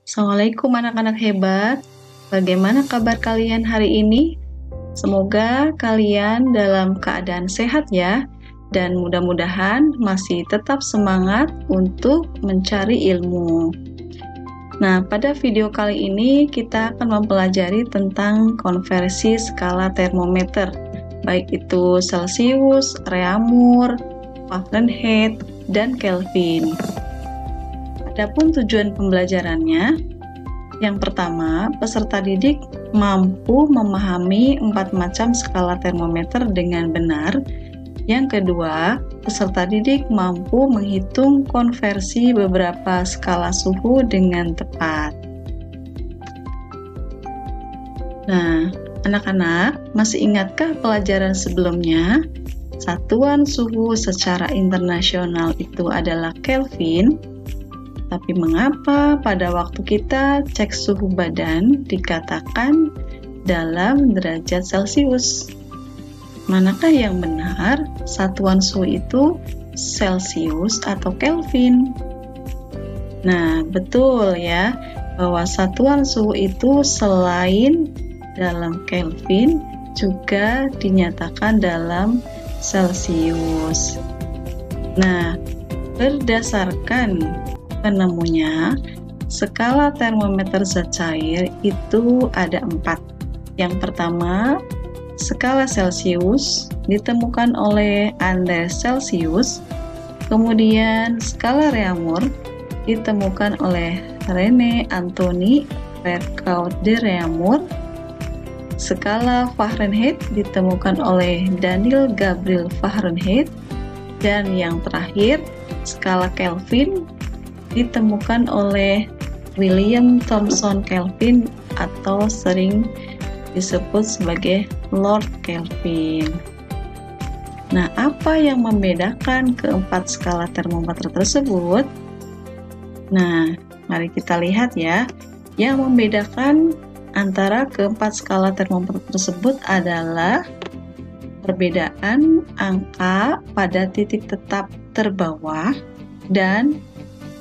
Assalamualaikum anak-anak hebat. Bagaimana kabar kalian hari ini? Semoga kalian dalam keadaan sehat ya, dan mudah-mudahan masih tetap semangat untuk mencari ilmu. Nah, pada video kali ini kita akan mempelajari tentang konversi skala termometer, baik itu Celsius, Reaumur, Fahrenheit, dan Kelvin. Adapun tujuan pembelajarannya, yang pertama, peserta didik mampu memahami 4 macam skala termometer dengan benar. Yang kedua, peserta didik mampu menghitung konversi beberapa skala suhu dengan tepat. Nah, anak-anak masih ingatkah pelajaran sebelumnya? Satuan suhu secara internasional itu adalah Kelvin. Tapi mengapa pada waktu kita cek suhu badan dikatakan dalam derajat Celcius? Manakah yang benar? Satuan suhu itu Celcius atau Kelvin? Nah, betul ya, bahwa satuan suhu itu selain dalam Kelvin juga dinyatakan dalam Celcius. Nah, berdasarkan penemunya, skala termometer zat cair itu ada 4. Yang pertama, skala Celcius ditemukan oleh Andreas Celsius. Kemudian skala Reaumur ditemukan oleh René Anthony Vercaut de Reaumur. Skala Fahrenheit ditemukan oleh Daniel Gabriel Fahrenheit. Dan yang terakhir, skala Kelvin ditemukan oleh William Thomson Kelvin atau sering disebut sebagai Lord Kelvin. Nah, apa yang membedakan keempat skala termometer tersebut? Nah, mari kita lihat ya. Yang membedakan antara keempat skala termometer tersebut adalah perbedaan angka pada titik tetap terbawah dan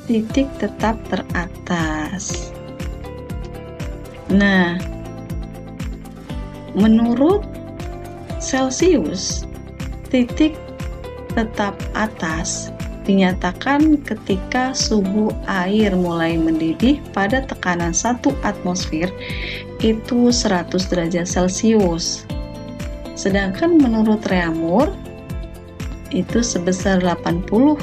titik tetap teratas. Nah, menurut Celsius, titik tetap atas dinyatakan ketika suhu air mulai mendidih pada tekanan 1 atmosfer itu 100 derajat Celcius. Sedangkan menurut Reaumur itu sebesar 80.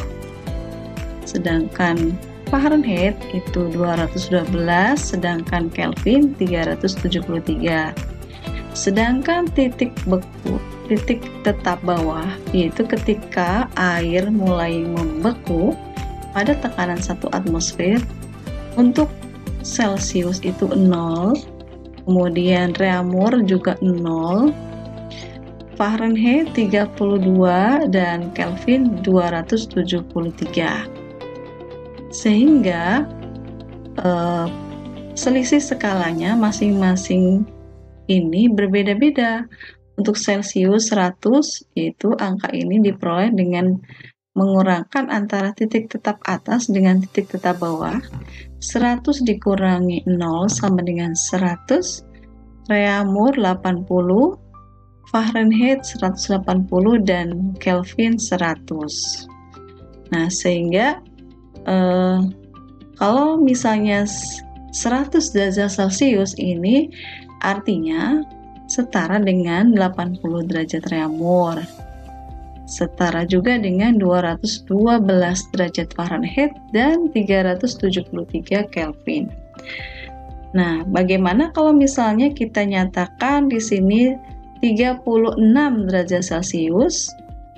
Sedangkan Fahrenheit itu 212, sedangkan Kelvin 373. Sedangkan titik beku, titik tetap bawah, yaitu ketika air mulai membeku pada tekanan 1 atmosfer, untuk Celsius itu 0, kemudian Reaumur juga 0, Fahrenheit 32, dan Kelvin 273. Sehingga selisih skalanya masing-masing ini berbeda-beda. Untuk Celsius 100, yaitu angka ini diperoleh dengan mengurangkan antara titik tetap atas dengan titik tetap bawah. 100 dikurangi 0 sama dengan 100. Reaumur 80, Fahrenheit 180, dan Kelvin 100. Nah, sehingga kalau misalnya 100 derajat Celcius ini artinya setara dengan 80 derajat Reaumur, setara juga dengan 212 derajat Fahrenheit dan 373 Kelvin. Nah, bagaimana kalau misalnya kita nyatakan di sini 36 derajat Celcius?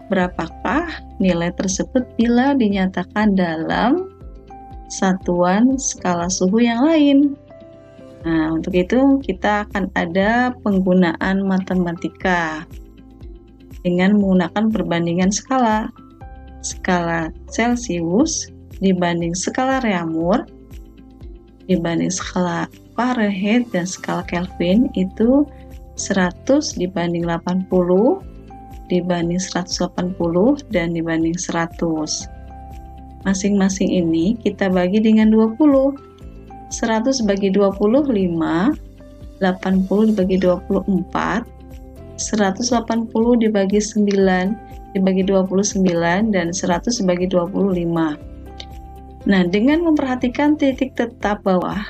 Berapakah nilai tersebut bila dinyatakan dalam satuan skala suhu yang lain? Nah, untuk itu kita akan ada penggunaan matematika dengan menggunakan perbandingan skala. Skala Celsius dibanding skala Reaumur dibanding skala Fahrenheit dan skala Kelvin itu 100 dibanding 80, dibanding 180, dan dibanding 100. Masing-masing ini kita bagi dengan 20. 100 bagi 25, 80 dibagi 24, 180 dibagi 9 dibagi 29, dan 100 dibagi 25. Nah, dengan memperhatikan titik tetap bawah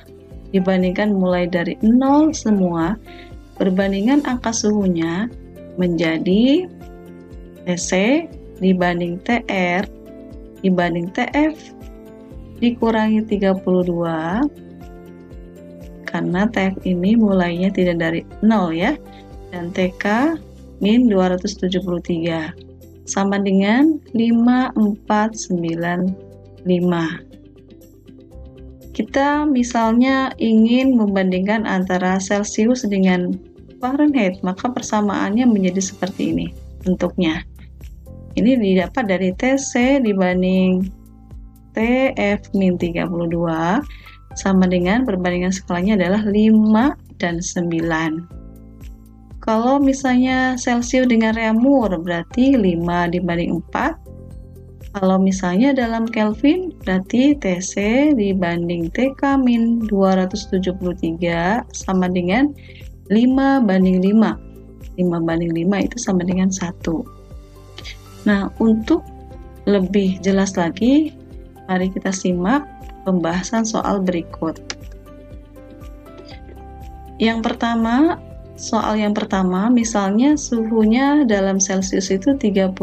dibandingkan mulai dari 0 semua, perbandingan angka suhunya menjadi TC dibanding TR dibanding TF dikurangi 32, karena TF ini mulainya tidak dari 0 ya, dan TK min 273 sama dengan 5495. Kita misalnya ingin membandingkan antara Celsius dengan Fahrenheit, maka persamaannya menjadi seperti ini bentuknya. Ini didapat dari TC dibanding TF min 32 sama dengan perbandingan skalanya adalah 5 dan 9. Kalau misalnya Celsius dengan reaumur berarti 5 dibanding 4. Kalau misalnya dalam Kelvin berarti TC dibanding TK min 273 sama dengan 5 banding 5. 5 banding 5 itu sama dengan 1. Nah, untuk lebih jelas lagi, mari kita simak pembahasan soal berikut. Soal yang pertama, misalnya suhunya dalam Celsius itu 35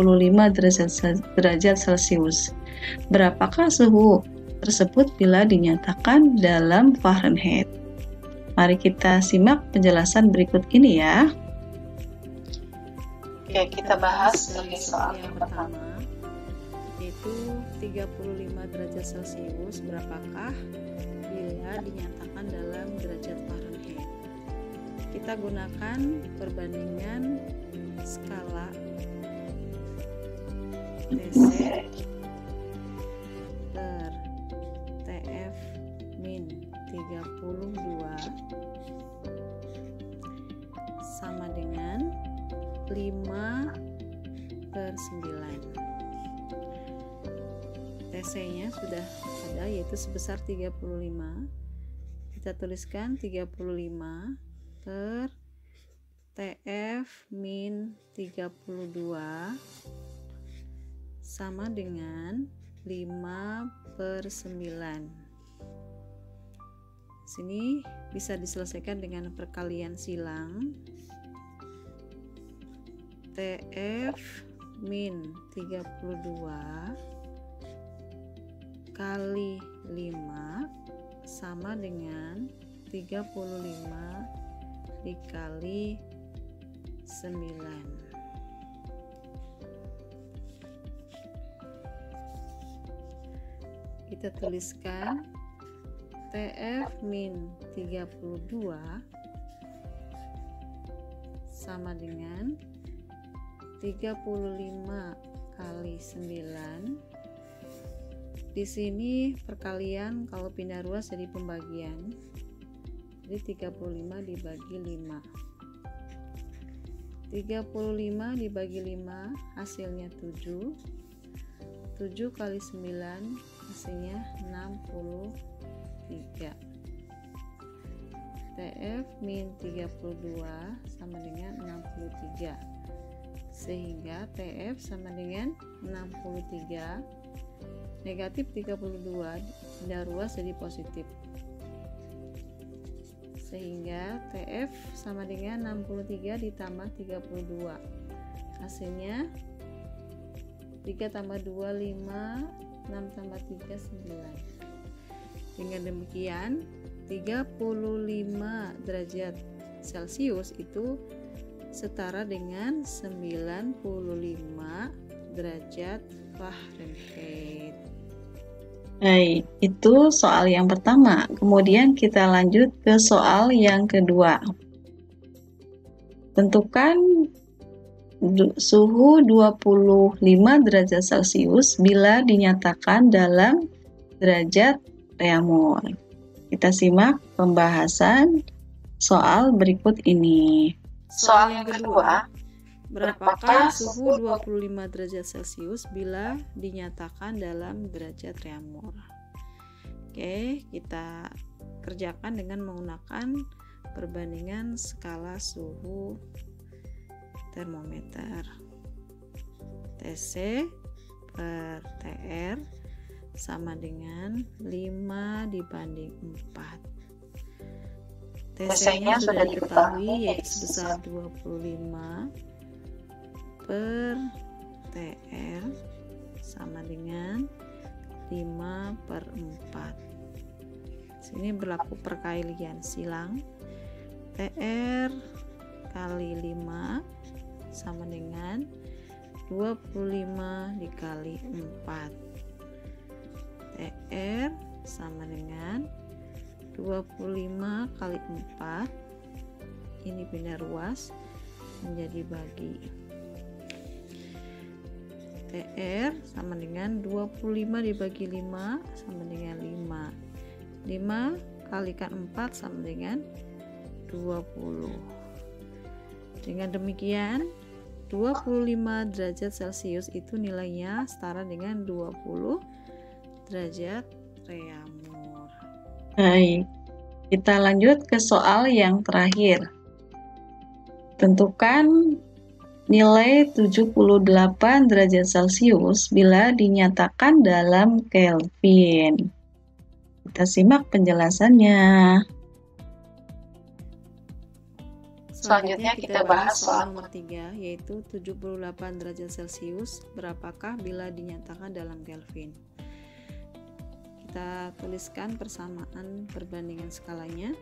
derajat Celsius. Berapakah suhu tersebut bila dinyatakan dalam Fahrenheit? Mari kita simak penjelasan berikut ini ya. Oke, kita bahas sebagai soal yang pertama, yaitu 35 derajat Celsius berapakah bila dinyatakan dalam derajat Fahrenheit. Kita gunakan perbandingan skala TC per TF min 32 sama dengan 5/9. TC-nya sudah ada, yaitu sebesar 35. Kita tuliskan 35 per TF min 32 sama dengan 5/9. Sini bisa diselesaikan dengan perkalian silang. TF min 32 kali 5 sama dengan 35 dikali 9. Kita tuliskan TF min 32 sama dengan 35 kali 9. Di sini perkalian kalau pindah ruas jadi pembagian. Jadi 35 dibagi 5. 35 dibagi 5 hasilnya 7. 7 kali 9 hasilnya 63. TF min 32 sama dengan 63. Sehingga TF sama dengan 63, negatif 32 pindah ruas jadi positif, sehingga TF sama dengan 63 ditambah 32, hasilnya 3 tambah 2 5, 6 tambah 3 9. Dengan demikian 35 derajat Celsius itu setara dengan 95 derajat Fahrenheit. Baik, itu soal yang pertama. Kemudian kita lanjut ke soal yang kedua. Tentukan suhu 25 derajat Celsius bila dinyatakan dalam derajat reaumur. Kita simak pembahasan soal berikut ini. Soal yang kedua, berapakah suhu 25 derajat Celsius bila dinyatakan dalam derajat reaumur? Oke, kita kerjakan dengan menggunakan perbandingan skala suhu termometer. TC per TR sama dengan 5 dibanding 4. TC-nya sudah diketahui yaitu sebesar 25 per TR sama dengan 5 per 4. Sini berlaku perkalian silang. TR kali 5 sama dengan 25 dikali 4. TR sama dengan 25 kali 4. Ini pindah ruas menjadi bagi. TR sama dengan 25 dibagi 5 sama dengan 5. 5 kalikan 4 sama dengan 20. Dengan demikian 25 derajat Celcius itu nilainya setara dengan 20 derajat Reaumur. Baik, kita lanjut ke soal yang terakhir. Tentukan nilai 78 derajat Celcius bila dinyatakan dalam Kelvin. Kita simak penjelasannya. Selanjutnya kita bahas soal nomor 3, yaitu 78 derajat Celcius berapakah bila dinyatakan dalam Kelvin. Kita tuliskan persamaan perbandingan skalanya.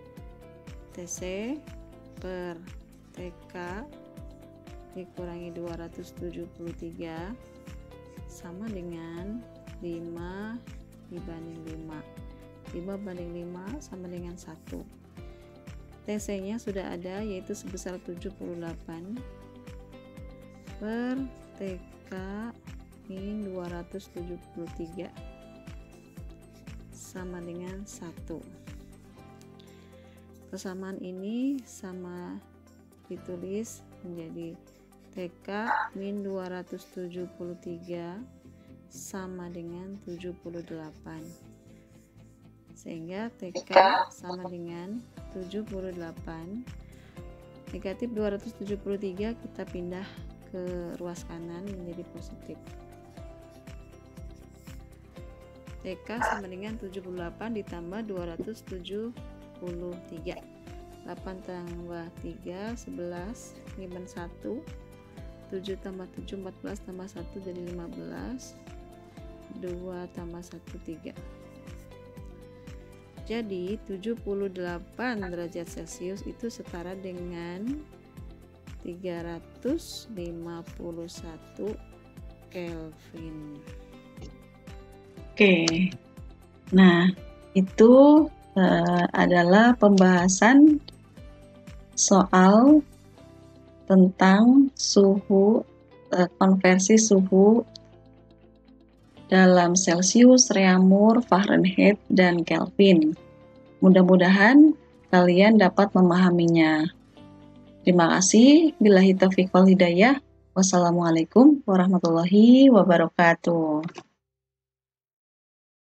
TC per TK dikurangi 273 sama dengan 5 dibanding 5. 5 banding 5 sama dengan 1. TC-nya sudah ada yaitu sebesar 78 per TK min 273 sama dengan 1. Persamaan ini sama ditulis menjadi TK min 273 sama dengan 78, sehingga TK sama dengan 78. Negatif 273 kita pindah ke ruas kanan menjadi positif. TK sama dengan 78 ditambah 273. 8 tambah 3 11, ini ban 1. 7 tambah 7 14 tambah 1 jadi 15. 2 tambah 1 3. Jadi 78 derajat Celcius itu setara dengan 351 Kelvin. Oke, nah itu adalah pembahasan soal tentang suhu, konversi suhu dalam Celcius, Reaumur, Fahrenheit, dan Kelvin. Mudah-mudahan kalian dapat memahaminya. Terima kasih. Billahi taufiq wal hidayah. Wassalamualaikum warahmatullahi wabarakatuh.